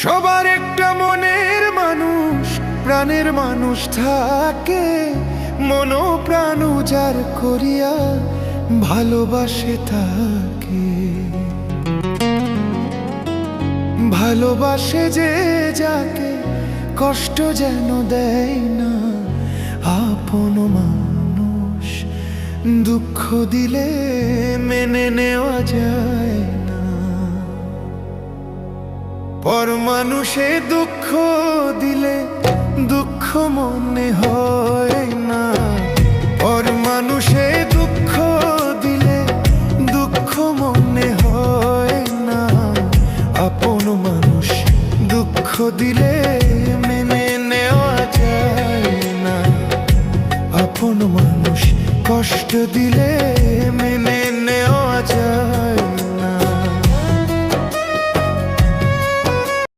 সবার একটা মনের মানুষ, প্রাণের মানুষ থাকে, মন প্রাণ উজাড় করিয়া ভালোবাসে তাকে। ভালোবাসে যে যাকে কষ্ট যেন দেয় না, আপন মানুষ দুঃখ দিলে মেনে নেওয়া যায় না। পর মানুষে দুঃখ দিলে দুঃখ মনে হয় না, পর মানুষে দুঃখ দিলে দুঃখ মনে হয় না। আপন মানুষ দুঃখ দিলে মেনে নেওয়া যায় না, আপন মানুষ কষ্ট দিলে মেনে নেওয়া যায়